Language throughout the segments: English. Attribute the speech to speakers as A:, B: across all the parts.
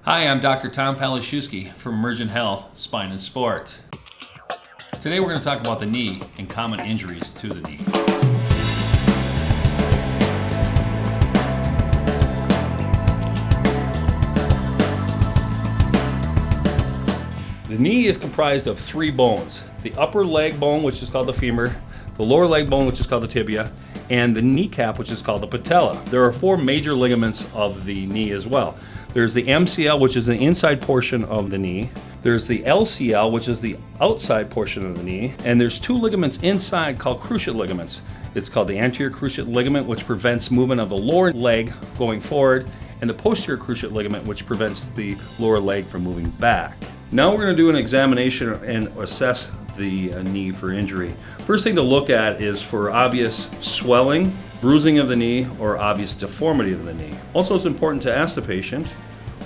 A: Hi, I'm Dr. Tom Palashewski from Emergent Health, Spine and Sport. Today we're going to talk about the knee and common injuries to the knee. The knee is comprised of three bones: the upper leg bone, which is called the femur, the lower leg bone, which is called the tibia, and the kneecap, which is called the patella. There are four major ligaments of the knee as well. There's the MCL, which is the inside portion of the knee. There's the LCL, which is the outside portion of the knee. And there's two ligaments inside called cruciate ligaments. It's called the anterior cruciate ligament, which prevents movement of the lower leg going forward, and the posterior cruciate ligament, which prevents the lower leg from moving back. Now we're going to do an examination and assess the knee for injury. First thing to look at is for obvious swelling, bruising of the knee, or obvious deformity of the knee. Also, it's important to ask the patient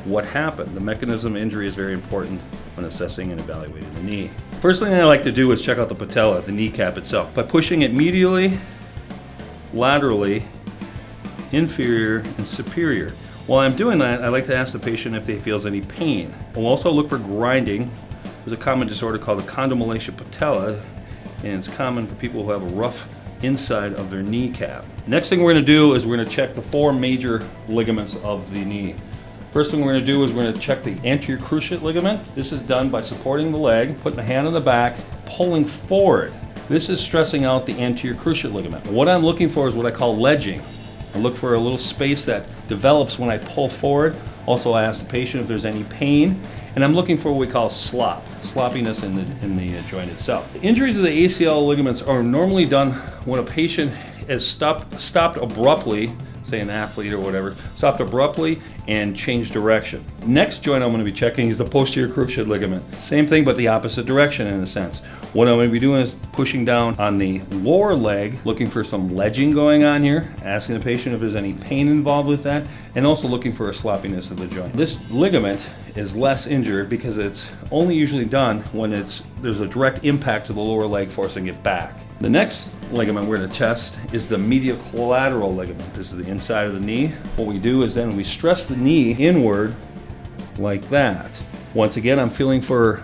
A: what happened. The mechanism of injury is very important when assessing and evaluating the knee. First thing I like to do is check out the patella, the kneecap itself, by pushing it medially, laterally, inferior, and superior. While I'm doing that, I like to ask the patient if they feels any pain. We'll also look for grinding. There's a common disorder called the condylation patella, and it's common for people who have a rough inside of their kneecap. Next thing we're going to do is we're going to check the four major ligaments of the knee. First thing we're going to do is we're going to check the anterior cruciate ligament. This is done by supporting the leg, putting a hand on the back, pulling forward. This is stressing out the anterior cruciate ligament. What I'm looking for is what I call ledging. I look for a little space that develops when I pull forward. Also, I ask the patient if there's any pain, and I'm looking for what we call sloppiness in the joint itself. The injuries of the ACL ligaments are normally done when a patient has stopped abruptly, say an athlete or whatever, stopped abruptly and changed direction. Next joint I'm going to be checking is the posterior cruciate ligament. Same thing, but the opposite direction in a sense. What I'm going to be doing is pushing down on the lower leg, looking for some ledging going on here, asking the patient if there's any pain involved with that, and also looking for a sloppiness of the joint. This ligament is less injured because it's only usually done when there's a direct impact to the lower leg forcing it back. The next ligament we're going to test is the medial collateral ligament. This is the inside of the knee. What we do is then we stress the knee inward like that. Once again, I'm feeling for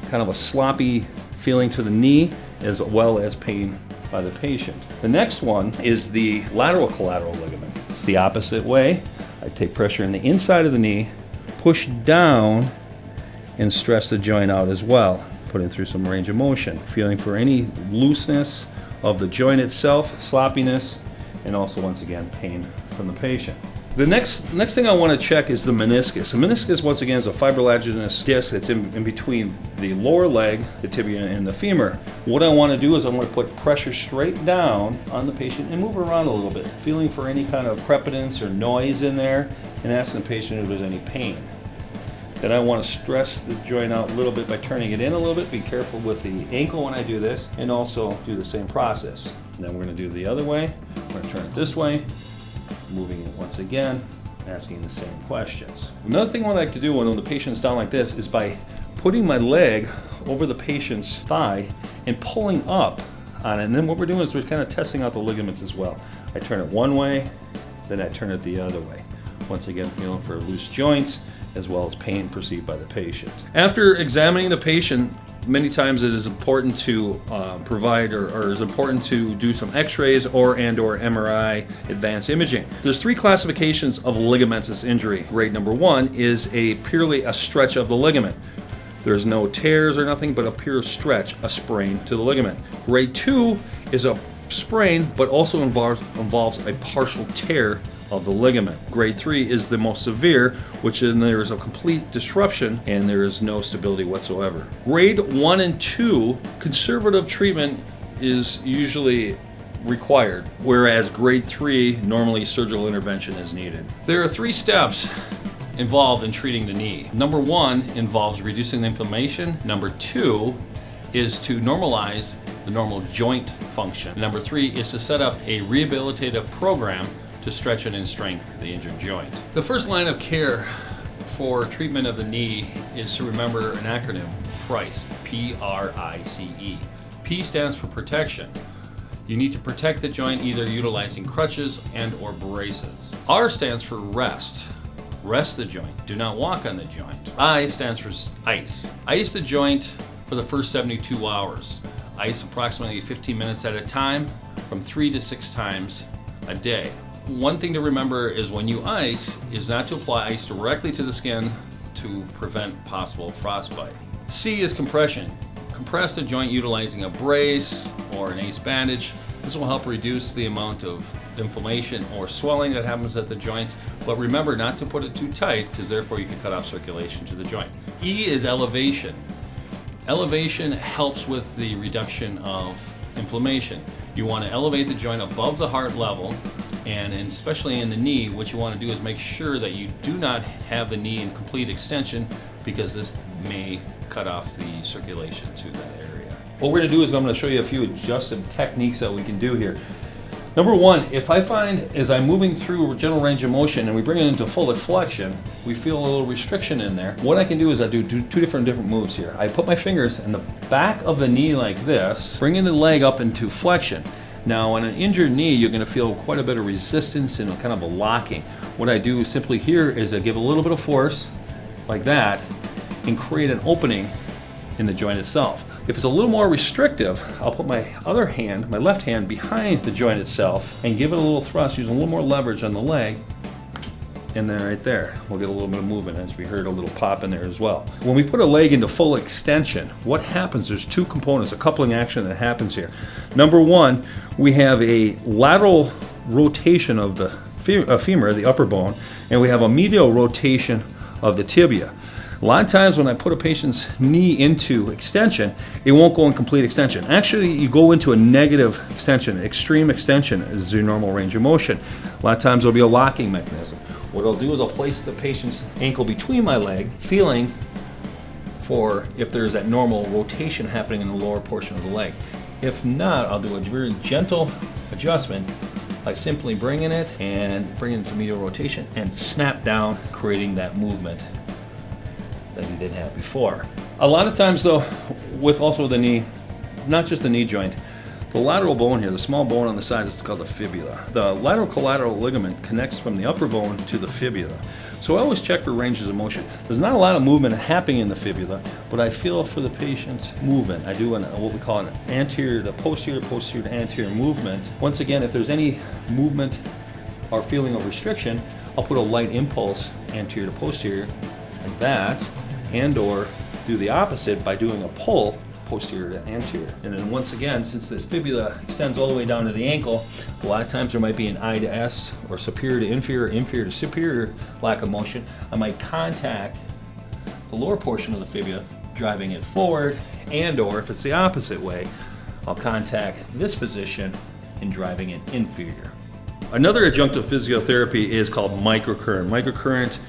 A: kind of a sloppy feeling to the knee as well as pain by the patient. The next one is the lateral collateral ligament. It's the opposite way. I take pressure in the inside of the knee, push down, and stress the joint out as well. Put it through some range of motion, feeling for any looseness of the joint itself, sloppiness, and also once again pain from the patient. The next thing I want to check is the meniscus. The meniscus, once again, is a fibrolaginous disc that's in between the lower leg, the tibia, and the femur. What I want to do is I want to put pressure straight down on the patient and move around a little bit, feeling for any kind of crepitance or noise in there, and asking the patient if there's any pain. Then I want to stress the joint out a little bit by turning it in a little bit. Be careful with the ankle when I do this, and also do the same process. And then we're going to do it the other way. We're going to turn it this way, moving it once again, asking the same questions. Another thing I like to do when the patient's down like this is by putting my leg over the patient's thigh and pulling up on it. And then what we're doing is we're kind of testing out the ligaments as well. I turn it one way, then I turn it the other way. Once again, feeling for loose joints, as well as pain perceived by the patient. After examining the patient, many times it is important to provide or is important to do some x-rays or MRI advanced imaging. There's three classifications of ligamentous injury. Grade number one is purely a stretch of the ligament. There's no tears or nothing but a pure stretch, a sprain to the ligament. Grade two is a sprain but also involves a partial tear of the ligament. Grade 3 is the most severe, which then there is a complete disruption and there is no stability whatsoever. Grade 1 and 2, conservative treatment is usually required, whereas grade 3, normally surgical intervention is needed. There are three steps involved in treating the knee. Number 1 involves reducing the inflammation. Number 2 is to normalize the normal joint function. Number 3 is to set up a rehabilitative program to stretch and strengthen the injured joint. The first line of care for treatment of the knee is to remember an acronym, PRICE, P-R-I-C-E. P stands for protection. You need to protect the joint either utilizing crutches and or braces. R stands for rest. Rest the joint. Do not walk on the joint. I stands for ice. Ice the joint for the first 72 hours. Ice approximately 15 minutes at a time, from 3 to 6 times a day. One thing to remember is when you ice is not to apply ice directly to the skin to prevent possible frostbite. C is compression. Compress the joint utilizing a brace or an ace bandage. This will help reduce the amount of inflammation or swelling that happens at the joint, but remember not to put it too tight because therefore you can cut off circulation to the joint. E is elevation. Elevation helps with the reduction of inflammation. You want to elevate the joint above the heart level, and especially in the knee, what you want to do is make sure that you do not have the knee in complete extension because this may cut off the circulation to that area. What we're going to do is I'm going to show you a few adjustive techniques that we can do here. Number one, if I find as I'm moving through general range of motion and we bring it into full flexion, we feel a little restriction in there. What I can do is I do two different moves here. I put my fingers in the back of the knee like this, bringing the leg up into flexion. Now on an injured knee, you're going to feel quite a bit of resistance and kind of a locking. What I do simply here is I give a little bit of force like that and create an opening in the joint itself. If it's a little more restrictive, I'll put my other hand, my left hand, behind the joint itself and give it a little thrust, using a little more leverage on the leg. And then right there, we'll get a little bit of movement, as we heard a little pop in there as well. When we put a leg into full extension, what happens, there's two components, a coupling action that happens here. Number one, we have a lateral rotation of the femur, the upper bone, and we have a medial rotation of the tibia. A lot of times when I put a patient's knee into extension, it won't go in complete extension. Actually, you go into a negative extension. Extreme extension is your normal range of motion. A lot of times there'll be a locking mechanism. What I'll do is I'll place the patient's ankle between my leg, feeling for if there's that normal rotation happening in the lower portion of the leg. If not, I'll do a very gentle adjustment by simply bringing it into medial rotation and snap down, creating that movement that he didn't have before. A lot of times though, with also the knee, not just the knee joint, the lateral bone here, the small bone on the side, is called the fibula. The lateral collateral ligament connects from the upper bone to the fibula. So I always check for ranges of motion. There's not a lot of movement happening in the fibula, but I feel for the patient's movement. I do what we call an anterior to posterior, posterior to anterior movement. Once again, if there's any movement or feeling of restriction, I'll put a light impulse anterior to posterior like that, and or do the opposite by doing a pull posterior to anterior. And then once again, since this fibula extends all the way down to the ankle, a lot of times there might be an I to S or superior to inferior, inferior to superior lack of motion. I might contact the lower portion of the fibula, driving it forward, and or if it's the opposite way, I'll contact this position and driving it inferior. Another adjunctive physiotherapy is called microcurrent. Microcurrent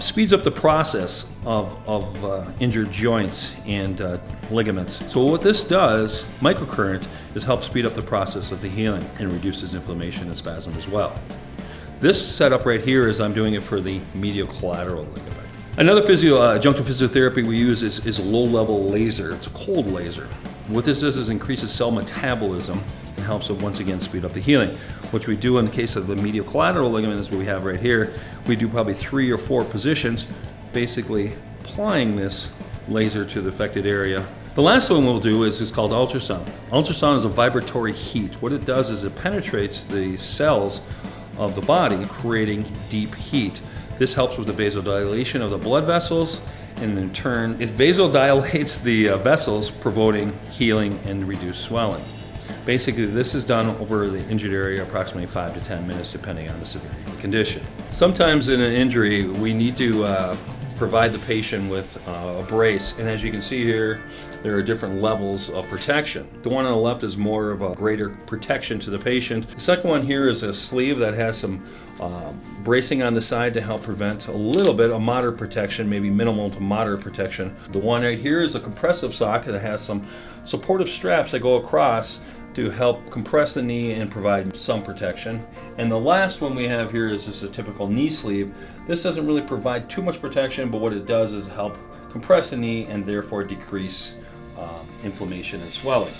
A: speeds up the process of injured joints and ligaments. So what this does, microcurrent, is help speed up the process of the healing and reduces inflammation and spasm as well. This setup right here is I'm doing it for the medial collateral ligament. Another adjunctive physiotherapy we use is a low-level laser. It's a cold laser. What this does is increases cell metabolism and helps it once again speed up the healing, which we do in the case of the medial collateral ligament is what we have right here. We do probably 3 or 4 positions, basically applying this laser to the affected area. The last one we'll do is called ultrasound. Ultrasound is a vibratory heat. What it does is it penetrates the cells of the body, creating deep heat. This helps with the vasodilation of the blood vessels, and in turn, it vasodilates the vessels, promoting healing and reduced swelling. Basically, this is done over the injured area approximately 5 to 10 minutes, depending on the severity of the condition. Sometimes in an injury, we need to provide the patient with a brace, and as you can see here, there are different levels of protection. The one on the left is more of a greater protection to the patient. The second one here is a sleeve that has some bracing on the side to help prevent a little bit of moderate protection, maybe minimal to moderate protection. The one right here is a compressive sock that has some supportive straps that go across to help compress the knee and provide some protection. And the last one we have here is just a typical knee sleeve. This doesn't really provide too much protection, but what it does is help compress the knee and therefore decrease inflammation and swelling.